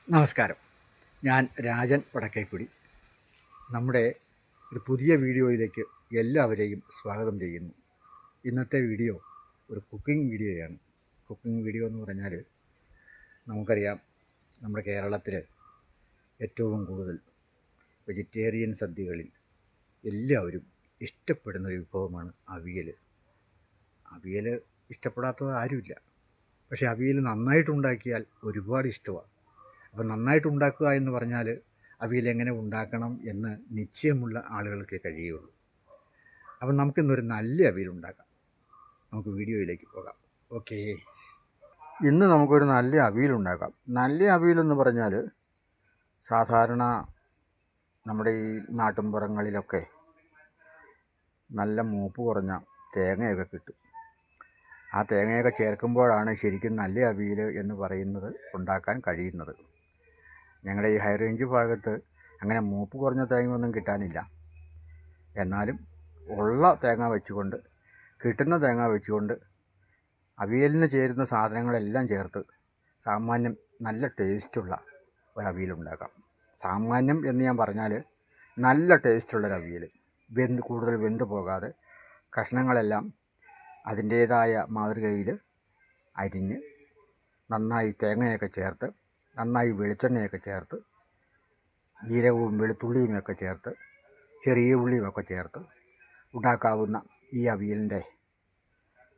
നമസ്കാരം. ഞാൻ രാജൻ വടക്കേക്കുടി. നമ്മുടെ ഒരു പുതിയ വീഡിയോയിലേക്ക് എല്ലാവരെയും സ്വാഗതം ചെയ്യുന്നു. ഇന്നത്തെ വീഡിയോ ഒരു കുക്കിംഗ് വീഡിയോയാണ്. കുക്കിംഗ് വീഡിയോ എന്ന് പറഞ്ഞാൽ നമുക്കറിയാം, നമ്മുടെ കേരളത്തിൽ ഏറ്റവും കൂടുതൽ വെജിറ്റേറിയൻ സദ്യകളിൽ എല്ലാവരും ഇഷ്ടപ്പെടുന്ന ഒരു വിഭവമാണ് അവിയൽ. അവിയൽ ഇഷ്ടപ്പെടാത്തത് ആരുമില്ല. പക്ഷേ അവിയൽ നന്നായിട്ടുണ്ടാക്കിയാൽ ഒരുപാട് ഇഷ്ടമാണ്. അപ്പോൾ നന്നായിട്ടുണ്ടാക്കുക എന്ന് പറഞ്ഞാൽ അവിയൽ എങ്ങനെ ഉണ്ടാക്കണം എന്ന് നിശ്ചയമുള്ള ആളുകൾക്ക് കഴിയുള്ളൂ. അപ്പം നമുക്കിന്നൊരു നല്ല അവിയൽ ഉണ്ടാക്കാം. നമുക്ക് വീഡിയോയിലേക്ക് പോകാം. ഓക്കേ, ഇന്ന് നമുക്കൊരു നല്ല അവിയൽ ഉണ്ടാക്കാം. നല്ല അവിയലെന്ന് പറഞ്ഞാൽ സാധാരണ നമ്മുടെ ഈ നാട്ടിൻപുറങ്ങളിലൊക്കെ നല്ല മൂപ്പ് കുറഞ്ഞ തേങ്ങയൊക്കെ കിട്ടും. ആ തേങ്ങയൊക്കെ ചേർക്കുമ്പോഴാണ് ശരിക്കും നല്ല അവിയൽ എന്ന് പറയുന്നത് ഉണ്ടാക്കാൻ കഴിയുന്നത്. ഞങ്ങളുടെ ഈ ഹൈ റേഞ്ച് ഭാഗത്ത് അങ്ങനെ മൂപ്പ് കുറഞ്ഞ തേങ്ങയൊന്നും കിട്ടാനില്ല. എന്നാലും ഉള്ള തേങ്ങ വെച്ചുകൊണ്ട്, കിട്ടുന്ന തേങ്ങ വെച്ചുകൊണ്ട് അവിയലിന് ചേരുന്ന സാധനങ്ങളെല്ലാം ചേർത്ത് സാമാന്യം നല്ല ടേസ്റ്റുള്ള ഒരു അവിയലുണ്ടാക്കാം. സാമാന്യം എന്ന് ഞാൻ പറഞ്ഞാൽ നല്ല ടേസ്റ്റുള്ളൊരു അവിയൽ, കൂടുതൽ വെന്ത് പോകാതെ കഷ്ണങ്ങളെല്ലാം അതിൻ്റേതായ മാതൃകയിൽ അരിഞ്ഞ് നന്നായി തേങ്ങയൊക്കെ ചേർത്ത്, നന്നായി വെളിച്ചെണ്ണയൊക്കെ ചേർത്ത്, ജീരകവും വെളുത്തുള്ളിയുമൊക്കെ ചേർത്ത്, ചെറിയ ഉള്ളിയുമൊക്കെ ചേർത്ത് ഉണ്ടാക്കാവുന്ന ഈ അവിയലിൻ്റെ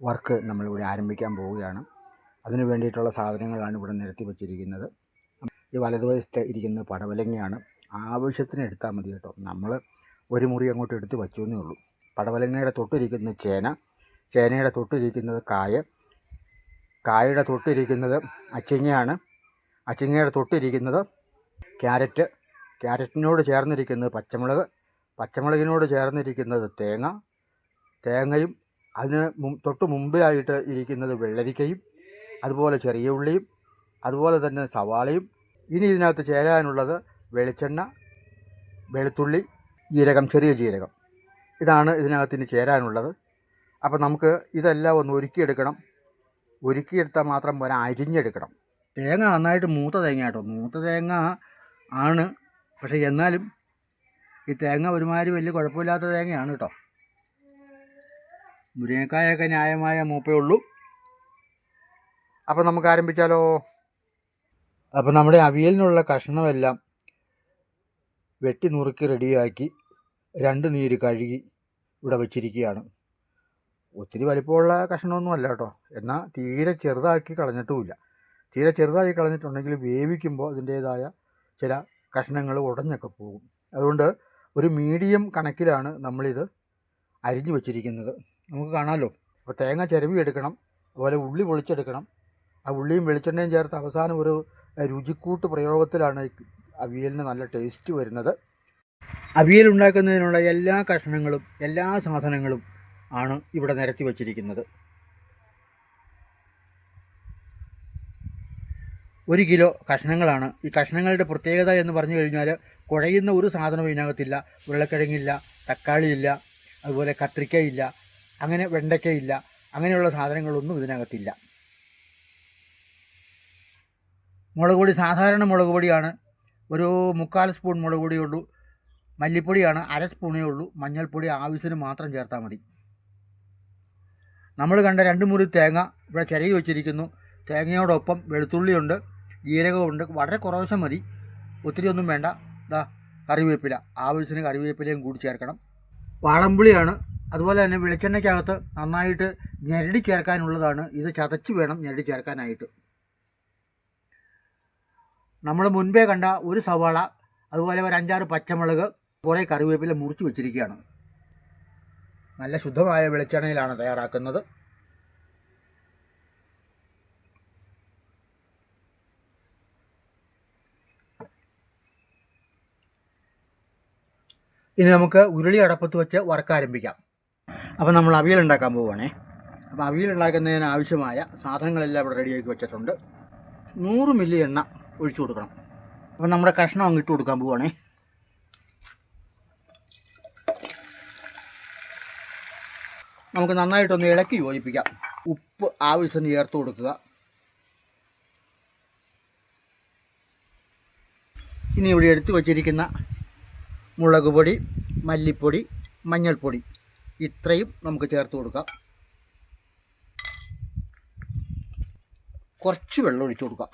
വർക്ക് നമ്മളിവിടെ ആരംഭിക്കാൻ പോവുകയാണ്. അതിന് വേണ്ടിയിട്ടുള്ള സാധനങ്ങളാണ് ഇവിടെ നിരത്തി വച്ചിരിക്കുന്നത്. ഈ വലതുവശത്ത് ഇരിക്കുന്നത് പടവലങ്ങയാണ്. ആവശ്യത്തിന് എടുത്താൽ മതി കേട്ടോ. നമ്മൾ ഒരു മുറി അങ്ങോട്ട് എടുത്ത് വച്ചെന്നേ ഉള്ളൂ. പടവലങ്ങയുടെ തൊട്ടിരിക്കുന്നത് ചേനയുടെ തൊട്ടിരിക്കുന്നത് കായയുടെ തൊട്ടിരിക്കുന്നത് അച്ചിങ്ങയാണ്. അച്ചിങ്ങയുടെ തൊട്ടിരിക്കുന്നത് ക്യാരറ്റിനോട് ചേർന്നിരിക്കുന്നത് പച്ചമുളകിനോട് ചേർന്നിരിക്കുന്നത് തേങ്ങയും അതിന് തൊട്ട് മുമ്പിലായിട്ട് ഇരിക്കുന്നത് വെള്ളരിക്കയും, അതുപോലെ ചെറിയ ഉള്ളിയും, അതുപോലെ തന്നെ സവാളയും. ഇനി ഇതിനകത്ത് ചേരാനുള്ളത് വെളിച്ചെണ്ണ, വെളുത്തുള്ളി, ജീരകം, ചെറിയ ജീരകം. ഇതാണ് ഇതിനകത്ത് ഇനി ചേരാനുള്ളത്. അപ്പോൾ നമുക്ക് ഇതെല്ലാം ഒന്ന് ഒരുക്കിയെടുത്താൽ മാത്രം പോരാ, അരിഞ്ഞെടുക്കണം. തേങ്ങ നന്നായിട്ട് മൂത്ത തേങ്ങ കേട്ടോ. മൂത്ത തേങ്ങ ആണ്, പക്ഷേ എന്നാലും ഈ തേങ്ങ ഒരുമാതിരി വലിയ കുഴപ്പമില്ലാത്ത തേങ്ങയാണ് കേട്ടോ. മുരിങ്ങക്കായൊക്കെ ന്യായമായ മൂപ്പേ ഉള്ളൂ. അപ്പോൾ നമുക്ക് ആരംഭിച്ചാലോ. അപ്പോൾ നമ്മുടെ അവിയലിനുള്ള കഷ്ണമെല്ലാം വെട്ടി നുറുക്കി റെഡിയാക്കി 2 നീര് കഴുകി ഇവിടെ വച്ചിരിക്കുകയാണ്. ഒത്തിരി വലിപ്പമുള്ള കഷ്ണമൊന്നുമല്ല കേട്ടോ, എന്നാൽ തീരെ ചെറുതാക്കി കളഞ്ഞിട്ടുമില്ല. തീരെ ചെറുതാക്കി കളഞ്ഞിട്ടുണ്ടെങ്കിൽ വേവിക്കുമ്പോൾ അതിൻ്റേതായ ചില കഷ്ണങ്ങൾ ഉടഞ്ഞൊക്കെ പോകും. അതുകൊണ്ട് ഒരു മീഡിയം കണക്കിലാണ് നമ്മളിത് അരിഞ്ഞു വച്ചിരിക്കുന്നത്. നമുക്ക് കാണാമല്ലോ. അപ്പോൾ തേങ്ങ ചിരവി എടുക്കണം, അതുപോലെ ഉള്ളി പൊളിച്ചെടുക്കണം. ആ ഉള്ളിയും വെളിച്ചെണ്ണയും ചേർത്ത് അവസാനം ഒരു രുചിക്കൂട്ട് പ്രയോഗത്തിലാണ് അവിയലിന് നല്ല ടേസ്റ്റ് വരുന്നത്. അവിയൽ ഉണ്ടാക്കുന്നതിനുള്ള എല്ലാ കഷ്ണങ്ങളും എല്ലാ സാധനങ്ങളും ആണ് ഇവിടെ നിരത്തി വച്ചിരിക്കുന്നത്. 1 കിലോ കഷ്ണങ്ങളാണ്. ഈ കഷ്ണങ്ങളുടെ പ്രത്യേകത എന്ന് പറഞ്ഞു കഴിഞ്ഞാൽ കുഴയുന്ന ഒരു സാധനവും ഇതിനകത്തില്ല. ഉരുളക്കിഴങ്ങില്ല, തക്കാളിയില്ല, അതുപോലെ കത്രിക്കയില്ല, അങ്ങനെ വെണ്ടയ്ക്കയില്ല, അങ്ങനെയുള്ള സാധനങ്ങളൊന്നും ഇതിനകത്തില്ല. മുളക് പൊടി സാധാരണ മുളക് പൊടിയാണ്. ഒരു 3/4 സ്പൂൺ മുളക് പൊടിയുള്ളൂ. മല്ലിപ്പൊടിയാണ് 1/2 സ്പൂണേ ഉള്ളൂ. മഞ്ഞൾപ്പൊടി ആവശ്യത്തിന് മാത്രം ചേർത്താൽ മതി. നമ്മൾ കണ്ട 2 മുറി തേങ്ങ ഇവിടെ ചിരകി വെച്ചിരിക്കുന്നു. തേങ്ങയോടൊപ്പം വെളുത്തുള്ളിയുണ്ട്, ജീരകമുണ്ട്. വളരെ കുറേശ്ശെ മതി, ഒത്തിരി ഒന്നും വേണ്ട. കറിവേപ്പില, ആവശ്യത്തിന് കറിവേപ്പിലയും കൂടി ചേർക്കണം. വാളംപുളിയാണ്. അതുപോലെ തന്നെ വെളിച്ചെണ്ണയ്ക്കകത്ത് നന്നായിട്ട് ഞെരടി ചേർക്കാനുള്ളതാണ്. ഇത് ചതച്ച് വേണം ഞെരടി ചേർക്കാനായിട്ട്. നമ്മൾ മുൻപേ കണ്ട ഒരു സവാള, അതുപോലെ ഒരു 5-6 പച്ചമുളക്, കുറേ കറിവേപ്പില മുറിച്ച് വെച്ചിരിക്കുകയാണ്. നല്ല ശുദ്ധമായ വെളിച്ചെണ്ണയിലാണ് തയ്യാറാക്കുന്നത്. ഇനി നമുക്ക് ഉരുളി അടപ്പത്ത് വെച്ച് വറക്കാരംഭിക്കാം. അപ്പോൾ നമ്മൾ അവിയൽ ഉണ്ടാക്കാൻ പോവുകയാണേ. അപ്പോൾ അവിയൽ ഉണ്ടാക്കുന്നതിന് ആവശ്യമായ സാധനങ്ങളെല്ലാം ഇവിടെ റെഡിയാക്കി വെച്ചിട്ടുണ്ട്. 100 മില്ലി എണ്ണ ഒഴിച്ചു കൊടുക്കണം. അപ്പോൾ നമ്മുടെ കഷ്ണം അങ്ങിട്ട് കൊടുക്കാൻ പോവുകയാണേ. നമുക്ക് നന്നായിട്ടൊന്ന് ഇളക്കി യോജിപ്പിക്കാം. ഉപ്പ് ആവശ്യത്തിന് ചേർത്ത് കൊടുക്കുക. ഇനി ഇവിടെ എടുത്തു വച്ചിരിക്കുന്ന മുളക് പൊടി, മല്ലിപ്പൊടി, മഞ്ഞൾപ്പൊടി ഇത്രയും നമുക്ക് ചേർത്ത് കൊടുക്കാം. കുറച്ച് വെള്ളം ഒഴിച്ചു കൊടുക്കാം.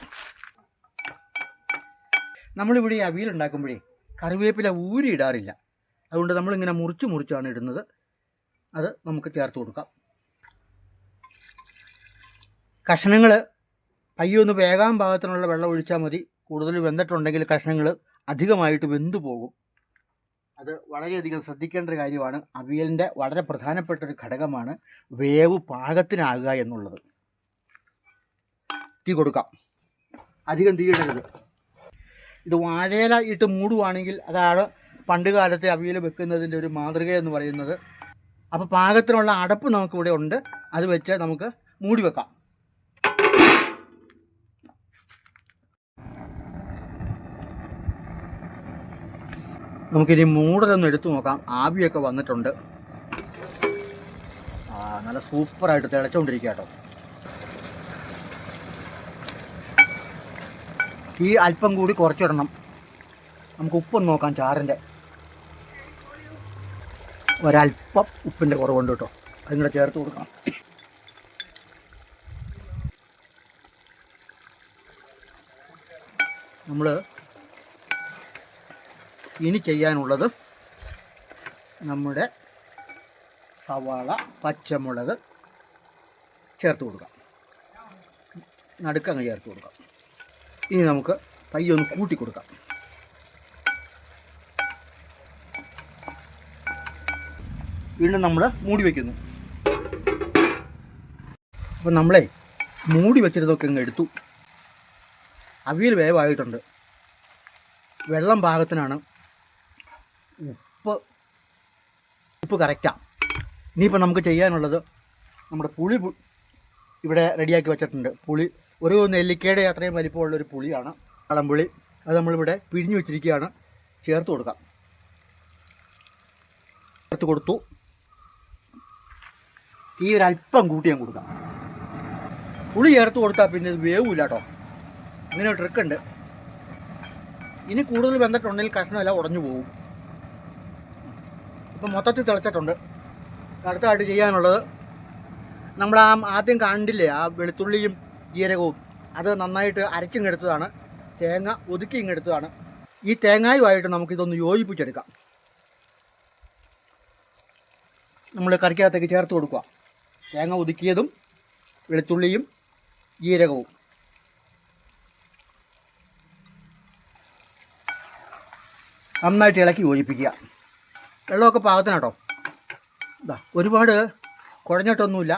നമ്മളിവിടെ ഈ അവിയൽ ഉണ്ടാക്കുമ്പോഴേ കറിവേപ്പില ഊരിയിടാറില്ല. അതുകൊണ്ട് നമ്മളിങ്ങനെ മുറിച്ചാണ് ഇടുന്നത്. അത് നമുക്ക് ചേർത്ത് കൊടുക്കാം. കഷ്ണങ്ങൾ പയ്യൊന്ന് വേകാൻ പാകത്തിനുള്ള വെള്ളം ഒഴിച്ചാൽ മതി. കൂടുതൽ വെന്തിട്ടുണ്ടെങ്കിൽ കഷ്ണങ്ങൾ അധികമായിട്ട് വെന്തു പോകും. അത് വളരെയധികം ശ്രദ്ധിക്കേണ്ട ഒരു കാര്യമാണ്. അവിയലിൻ്റെ വളരെ പ്രധാനപ്പെട്ടൊരു ഘടകമാണ് വേവ് പാകത്തിനാകുക എന്നുള്ളത്. തീ കൊടുക്കാം. അധികം തീയിടരുത്. ഇത് വാഴയില ഇട്ട് മൂടുവാണെങ്കിൽ അതാണ് പണ്ട് കാലത്തെ അവിയൽ വെക്കുന്നതിൻ്റെ ഒരു മാതൃക എന്ന് പറയുന്നത്. അപ്പോൾ പാകത്തിനുള്ള അടപ്പ് നമുക്കിവിടെ ഉണ്ട്. അത് വെച്ച് നമുക്ക് മൂടി വെക്കാം. നമുക്കിനി മൂടലൊന്ന് എടുത്തു നോക്കാം. ആവിയൊക്കെ വന്നിട്ടുണ്ട്. നല്ല സൂപ്പറായിട്ട് തിളച്ചുകൊണ്ടിരിക്കുക കേട്ടോ. ഈ അല്പം കൂടി കുറച്ചിടണം. നമുക്ക് ഉപ്പൊന്ന് നോക്കാം. ചാറിൻ്റെ ഒരല്പം ഉപ്പിൻ്റെ കുറവുണ്ട് കേട്ടോ. അതും കൂടെ ചേർത്ത് കൊടുക്കാം. നമ്മൾ ഇനി ചെയ്യാനുള്ളത് നമ്മുടെ സവാള, പച്ചമുളക് ചേർത്ത് കൊടുക്കാം. നടുക്കങ്ങ് ചേർത്ത് കൊടുക്കാം. ഇനി നമുക്ക് പയ്യൊന്ന് കൂട്ടി കൊടുക്കാം. വീണ്ടും നമ്മൾ മൂടി വയ്ക്കുന്നു. അപ്പം നമ്മളെ മൂടി വെച്ചിരുന്നതൊക്കെ അങ്ങ് എടുത്തു. അവിയൽ വേവായിട്ടുണ്ട്. വെള്ളം പാകത്തിനാണ്. ഉപ്പ് കറക്റ്റാണ്. ഇനിയിപ്പോൾ നമുക്ക് ചെയ്യാനുള്ളത് നമ്മുടെ പുളി ഇവിടെ റെഡിയാക്കി വെച്ചിട്ടുണ്ട്. പുളി ഒരു നെല്ലിക്കയുടെ അത്രയും വലിപ്പമുള്ളൊരു പുളിയാണ്. വളംപുളി. അത് നമ്മളിവിടെ പിഴിഞ്ഞ് വെച്ചിരിക്കുകയാണ്. ചേർത്ത് കൊടുക്കാം. ചേർത്ത് കൊടുത്തു. ഈ ഒരല്പം കൂട്ടി ഞാൻ കൊടുക്കാം. പുളി ചേർത്ത് കൊടുത്താൽ പിന്നെ ഇത് വേവില്ല കേട്ടോ. അങ്ങനെ ഒരു ട്രിക്കുണ്ട്. ഇനി കൂടുതൽ വെന്തിട്ടുണ്ടെങ്കിൽ കഷ്ണമെല്ലാം ഉടഞ്ഞു പോകും. ഇപ്പം മൊത്തത്തിൽ തിളച്ചിട്ടുണ്ട്. അടുത്തായിട്ട് ചെയ്യാനുള്ളത് നമ്മൾ ആദ്യം കണ്ടില്ലേ ആ വെളുത്തുള്ളിയും ജീരകവും, അത് നന്നായിട്ട് അരച്ചിങ്ങെടുത്തതാണ്. തേങ്ങ ഒതുക്കി ഇങ്ങെടുത്തതാണ്. ഈ തേങ്ങയുമായിട്ട് നമുക്കിതൊന്ന് യോജിപ്പിച്ചെടുക്കാം. നമ്മൾ കറിക്കകത്തേക്ക് ചേർത്ത് കൊടുക്കുക. തേങ്ങ ഒതുക്കിയതും വെളുത്തുള്ളിയും ജീരകവും. നന്നായിട്ട് ഇളക്കി യോജിപ്പിക്കുക. വെള്ളമൊക്കെ പാകത്തിനാട്ടോ. ഇതാ ഒരുപാട് കുഴഞ്ഞിട്ടൊന്നുമില്ല.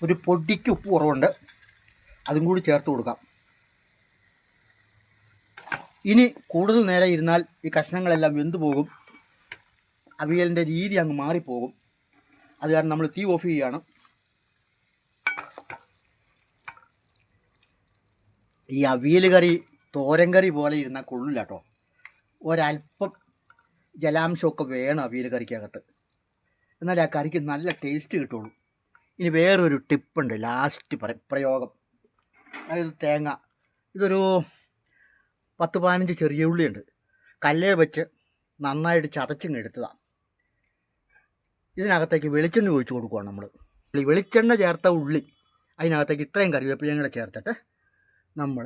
ഒരു പൊടിക്ക് ഉപ്പ് കുറവുണ്ട്. അതും കൂടി ചേർത്ത് കൊടുക്കാം. ഇനി കൂടുതൽ നേരം ഇരുന്നാൽ ഈ കഷ്ണങ്ങളെല്ലാം വെന്തു പോകും. അവിയലിൻ്റെ രീതി അങ്ങ് മാറിപ്പോകും. അത് കാരണം നമ്മൾ തീ ഓഫ് ചെയ്യുകയാണ്. ഈ അവിയൽ കറി തോരൻ കറി പോലെ ഇരുന്നാൽ കൊള്ളില്ല കേട്ടോ. ഒരല്പം ജലാംശമൊക്കെ വേണം അവിയൽ കറിക്കകത്ത്. എന്നാൽ ആ കറിക്ക് നല്ല ടേസ്റ്റ് കിട്ടുള്ളൂ. ഇനി വേറൊരു ടിപ്പുണ്ട് ലാസ്റ്റ് പ്രയോഗം. അതായത് തേങ്ങ. ഇതൊരു 10-15 ചെറിയ ഉള്ളിയുണ്ട്. കല്ലേ വെച്ച് നന്നായിട്ട് ചതച്ചിങ്ങ് എടുത്തതാണ്. ഇതിനകത്തേക്ക് വെളിച്ചെണ്ണ ഒഴിച്ച് കൊടുക്കുകയാണ് നമ്മൾ. വെളിച്ചെണ്ണ ചേർത്ത ഉള്ളി അതിനകത്തേക്ക് ഇത്രയും കറിവേപ്പിലയും കൂടെ ചേർത്തിട്ട് നമ്മൾ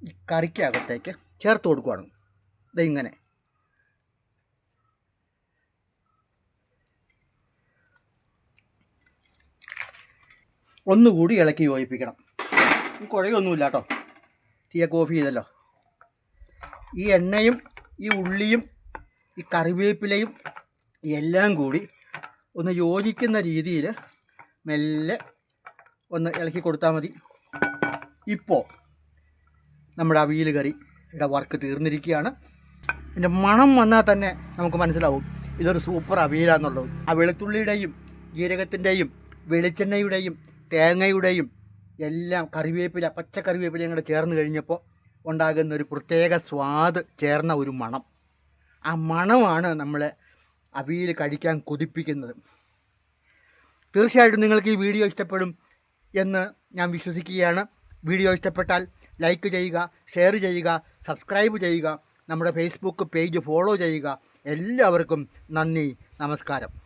ഈ കറിക്കകത്തേക്ക് ചേർത്ത് കൊടുക്കുകയാണ്. ഇതിങ്ങനെ ഒന്നുകൂടി ഇളക്കി യോജിപ്പിക്കണം. ഈ കുഴയൊന്നുമില്ല കേട്ടോ. തീയൊക്കെ ഓഫ് ചെയ്തല്ലോ. ഈ എണ്ണയും ഈ ഉള്ളിയും ഈ കറിവേപ്പിലയും എല്ലാം കൂടി ഒന്ന് യോജിക്കുന്ന രീതിയിൽ മെല്ലെ ഒന്ന് ഇളക്കി കൊടുത്താൽ മതി. ഇപ്പോൾ നമ്മുടെ അവിയൽ കറിയുടെ വർക്ക് തീർന്നിരിക്കുകയാണ്. ഇതിൻ്റെ മണം വന്നാൽ തന്നെ നമുക്ക് മനസ്സിലാവും ഇതൊരു സൂപ്പർ അവിയലാന്നുള്ളത്. ആ വെളുത്തുള്ളിയുടെയും ജീരകത്തിൻ്റെയും വെളിച്ചെണ്ണയുടെയും തേങ്ങയുടെയും എല്ലാം കറിവേപ്പില, പച്ചക്കറിവേപ്പിലയും കൂടെ ചേർന്ന് കഴിഞ്ഞപ്പോൾ ഉണ്ടാകുന്ന ഒരു പ്രത്യേക സ്വാദ് ചേർന്ന ഒരു മണം. ആ മണമാണ് നമ്മളെ അവിയൽ കഴിക്കാൻ കൊതിപ്പിക്കുന്നത്. തീർച്ചയായിട്ടും നിങ്ങൾക്ക് ഈ വീഡിയോ ഇഷ്ടപ്പെടും എന്ന് ഞാൻ വിശ്വസിക്കുകയാണ്. വീഡിയോ ഇഷ്ടപ്പെട്ടാൽ ലൈക്ക് ചെയ്യുക, ഷെയർ ചെയ്യുക, സബ്സ്ക്രൈബ് ചെയ്യുക, നമ്മുടെ ഫേസ്ബുക്ക് പേജ് ഫോളോ ചെയ്യുക. എല്ലാവർക്കും നന്ദി, നമസ്കാരം.